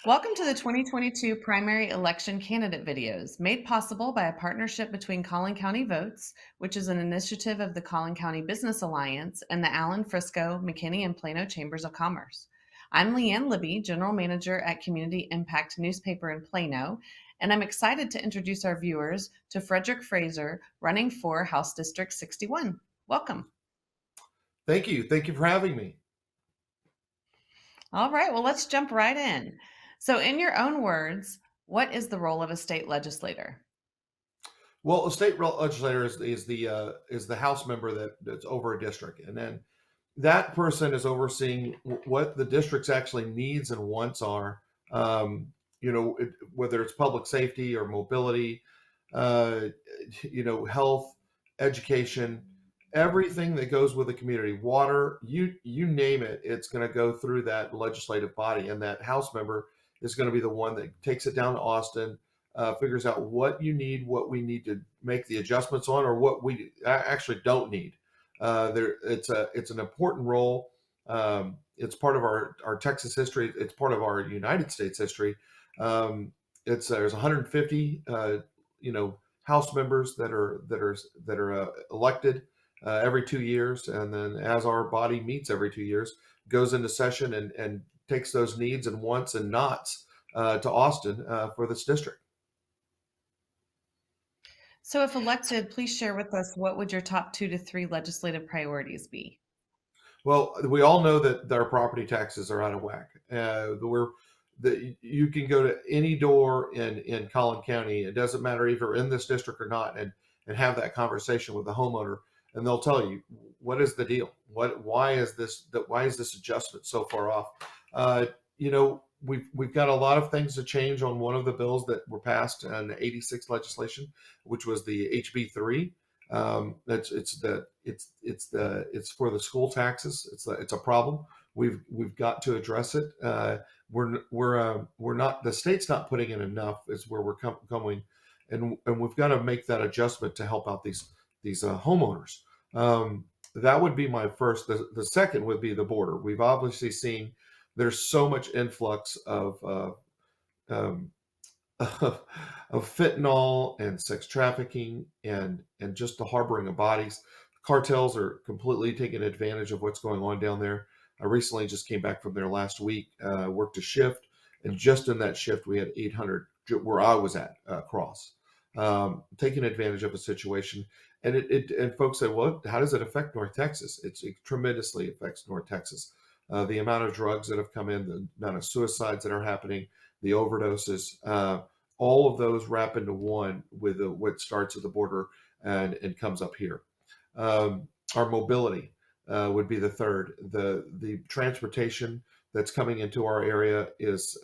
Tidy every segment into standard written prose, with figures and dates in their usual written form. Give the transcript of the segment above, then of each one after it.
Welcome to the 2022 primary election candidate videos, made possible by a partnership between Collin County Votes, which is an initiative of the Collin County Business Alliance, and the Allen, Frisco, McKinney, and Plano Chambers of Commerce. I'm Leanne Libby, General Manager at Community Impact Newspaper in Plano, and I'm excited to introduce our viewers to Frederick Frazier, running for House District 61. Welcome. Thank you. Thank you for having me. All right, well, let's jump right in. So, in your own words, what is the role of a state legislator? Well, a state legislator is the House member that's over a district, and then that person is overseeing what the district's actually needs and wants are. Whether it's public safety or mobility, uh, health, education, everything that goes with the community, water, you name it, it's going to go through that legislative body, and that House member is going to be the one that takes it down to Austin, figures out what you need, what we need to make the adjustments on, or what we actually don't need. It's an important role. It's part of our Texas history. It's part of our United States history. There's 150 House members that are elected every 2 years, and then as our body meets every 2 years, goes into session and takes those needs and wants and nots to Austin for this district. So, if elected, please share with us what would your top 2 to 3 legislative priorities be? Well, we all know that our property taxes are out of whack. You can go to any door in Collin County. It doesn't matter if you're in this district or not, and have that conversation with the homeowner, and they'll tell you what is the deal. Why is this adjustment so far off? We've got a lot of things to change on one of the bills that were passed in the '86 legislation, which was the HB3. It's for the school taxes. It's a problem. We've got to address it. We're not, the state's not putting in enough is where we're coming, and we've got to make that adjustment to help out these homeowners. That would be my first. The second would be the border. We've obviously seen there's so much influx um, of fentanyl and sex trafficking and just the harboring of bodies. Cartels are completely taking advantage of what's going on down there. I recently just came back from there last week, worked a shift, and just in that shift we had 800 where I was at cross, taking advantage of a situation. And folks say, well, how does it affect North Texas? It tremendously affects North Texas. The amount of drugs that have come in, the amount of suicides that are happening, the overdoses, all of those wrap into one with what starts at the border and comes up here. Our mobility would be the third. The transportation that's coming into our area is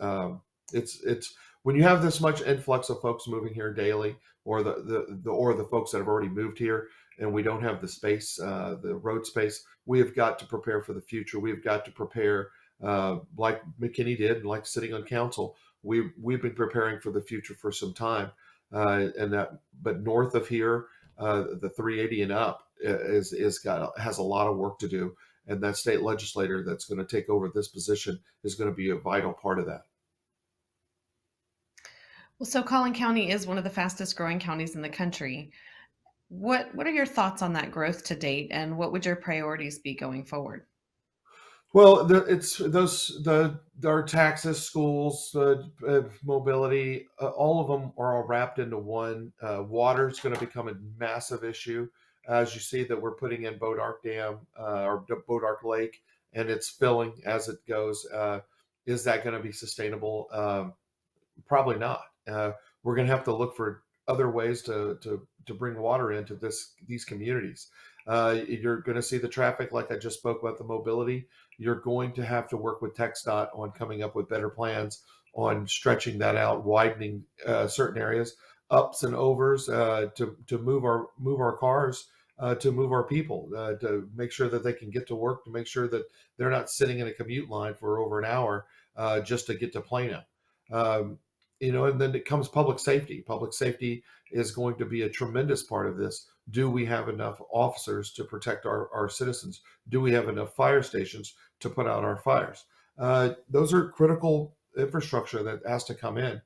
it's when you have this much influx of folks moving here daily, or the folks that have already moved here, and we don't have the space, the road space. We have got to prepare for the future. We've got to prepare like McKinney did, like sitting on council. We've been preparing for the future for some time, but north of here, the 380 and up has a lot of work to do, and that state legislator that's going to take over this position is going to be a vital part of that. Well, so Collin County is one of the fastest growing counties in the country. What are your thoughts on that growth to date, and what would your priorities be going forward? Well, it's our taxes, schools, mobility, all of them are all wrapped into one. Water is going to become a massive issue, as you see that we're putting in Bodark Dam or Bodark Lake, and it's filling as it goes. Is that going to be sustainable? Probably not. We're going to have to look for other ways to bring water into these communities. You're going to see the traffic, like I just spoke about the mobility. You're going to have to work with TxDOT on coming up with better plans on stretching that out, widening certain areas, ups and overs to move our cars, to move our people, to make sure that they can get to work, to make sure that they're not sitting in a commute line for over an hour just to get to Plano. Um, and then it comes public safety. Public safety is going to be a tremendous part of this. Do we have enough officers to protect our citizens? Do we have enough fire stations to put out our fires? Those are critical infrastructure that has to come in,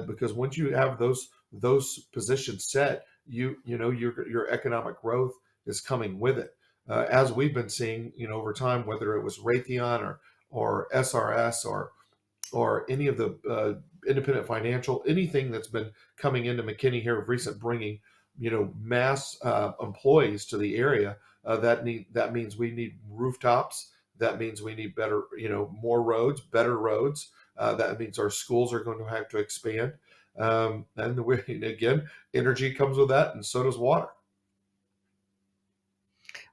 because once you have those positions set, your economic growth is coming with it. As we've been seeing, over time, whether it was Raytheon or SRS or any of the independent financial, anything that's been coming into McKinney here of recent, bringing mass employees to the area. That means we need rooftops. That means we need better, more roads, better roads. That means our schools are going to have to expand. Again, energy comes with that, and so does water.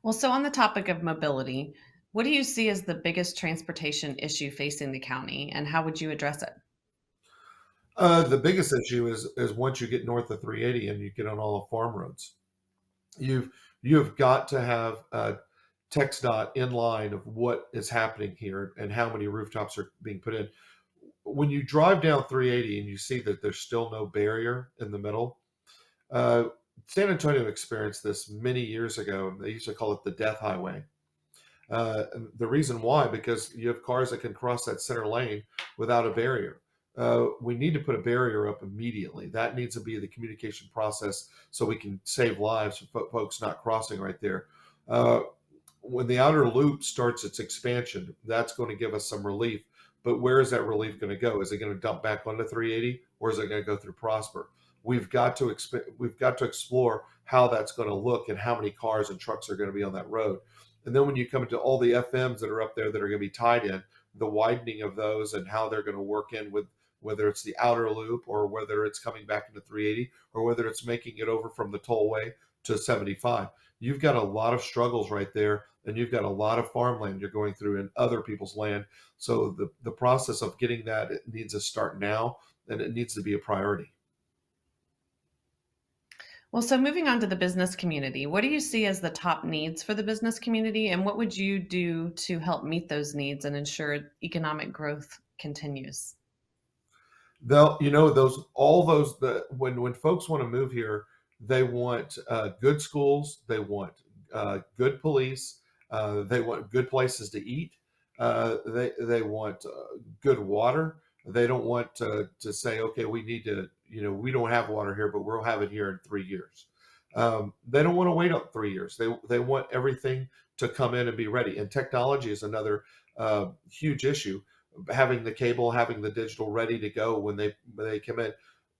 Well, so on the topic of mobility, what do you see as the biggest transportation issue facing the county, and how would you address it? The biggest issue is once you get north of 380 and you get on all the farm roads, you've you've got to have TxDOT in line of what is happening here and how many rooftops are being put in. When you drive down 380 and you see that there's still no barrier in the middle, uh, San Antonio experienced this many years ago. They used to call it the death highway. And the reason why, because you have cars that can cross that center lane without a barrier. We need to put a barrier up immediately. That needs to be the communication process so we can save lives for folks not crossing right there. Uh, when the outer loop starts its expansion, that's going to give us some relief. But where is that relief going to go? Is it going to dump back onto 380, or is it going to go through Prosper? We've got to explore how that's going to look and how many cars and trucks are going to be on that road. And then when you come to all the FMs that are up there that are going to be tied in, the widening of those and how they're going to work in with whether it's the outer loop or whether it's coming back into 380 or whether it's making it over from the tollway to 75. You've got a lot of struggles right there, and you've got a lot of farmland you're going through in other people's land. So the process of getting that, it needs to start now, and it needs to be a priority. Well, so moving on to the business community, what do you see as the top needs for the business community, and what would you do to help meet those needs and ensure economic growth continues? They'll, those all those the when folks want to move here, they want good schools, they want good police, they want good places to eat, they want good water. They don't want to say, okay, we need to, we don't have water here, but we'll have it here in 3 years. They don't want to wait up 3 years. They want everything to come in and be ready. And technology is another huge issue, having the cable, having the digital ready to go when they come in.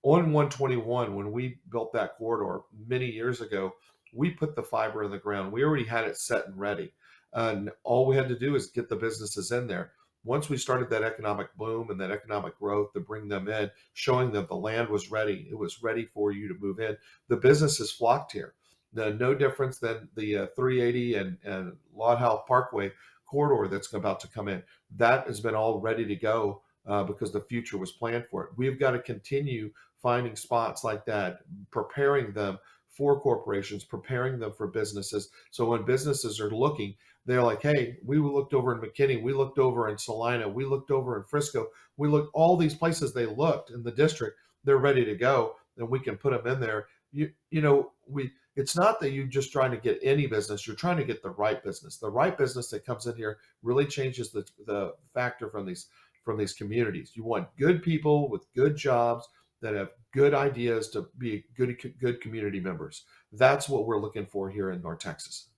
On 121, when we built that corridor many years ago, we put the fiber in the ground. We already had it set and ready. And all we had to do is get the businesses in there. Once we started that economic boom and that economic growth to bring them in, showing them the land was ready, it was ready for you to move in, the businesses flocked here. No difference than the 380 and Laud Howe Parkway corridor that's about to come in. That has been all ready to go because the future was planned for it. We've got to continue finding spots like that, preparing them for corporations, preparing them for businesses. So when businesses are looking, they're like, hey, we looked over in McKinney, we looked over in Salina, we looked over in Frisco, we looked all these places they looked in the district, they're ready to go, and we can put them in there. We it's not that you're just trying to get any business, you're trying to get the right business. The right business that comes in here really changes the factor from these communities. You want good people with good jobs that have good ideas to be good community members. That's what we're looking for here in North Texas.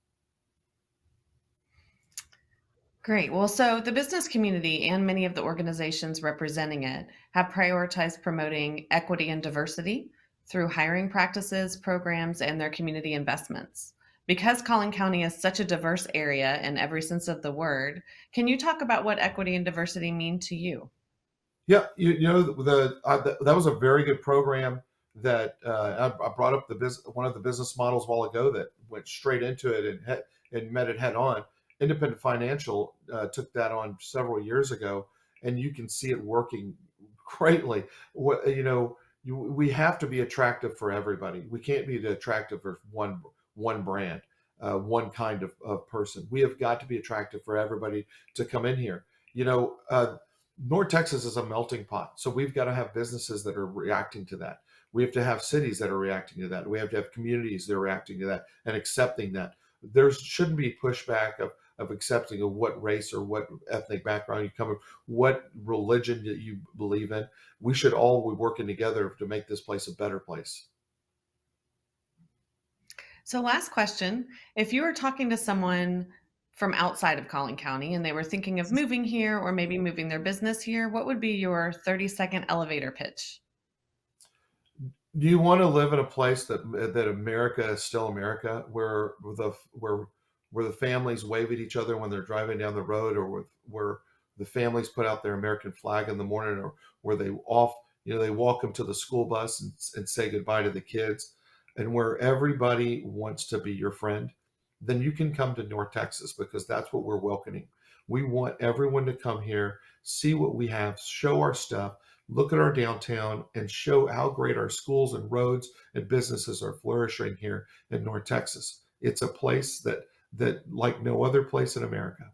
Great. Well, so the business community and many of the organizations representing it have prioritized promoting equity and diversity through hiring practices, programs, and their community investments. Because Collin County is such a diverse area in every sense of the word, can you talk about what equity and diversity mean to you? Yeah, that was a very good program that I brought up one of the business models a while ago that went straight into it and met it head on. Independent Financial took that on several years ago, and you can see it working greatly. We have to be attractive for everybody. We can't be attractive for one brand, one kind of person. We have got to be attractive for everybody to come in here. North Texas is a melting pot, so we've got to have businesses that are reacting to that. We have to have cities that are reacting to that. We have to have communities that are reacting to that and accepting that. There shouldn't be pushback of accepting of what race or what ethnic background you come from, what religion that you believe in. We should all be working together to make this place a better place. So, last question. If you were talking to someone from outside of Collin County and they were thinking of moving here or maybe moving their business here, what would be your 30-second elevator pitch? Do you want to live in a place that America is still America, where the families wave at each other when they're driving down the road, or where the families put out their American flag in the morning, or where they walk them to the school bus and say goodbye to the kids, and where everybody wants to be your friend? Then you can come to North Texas, because that's what we're welcoming. We want everyone to come here, see what we have, show our stuff, look at our downtown, and show how great our schools and roads and businesses are flourishing here in North Texas. It's a place that like no other place in America.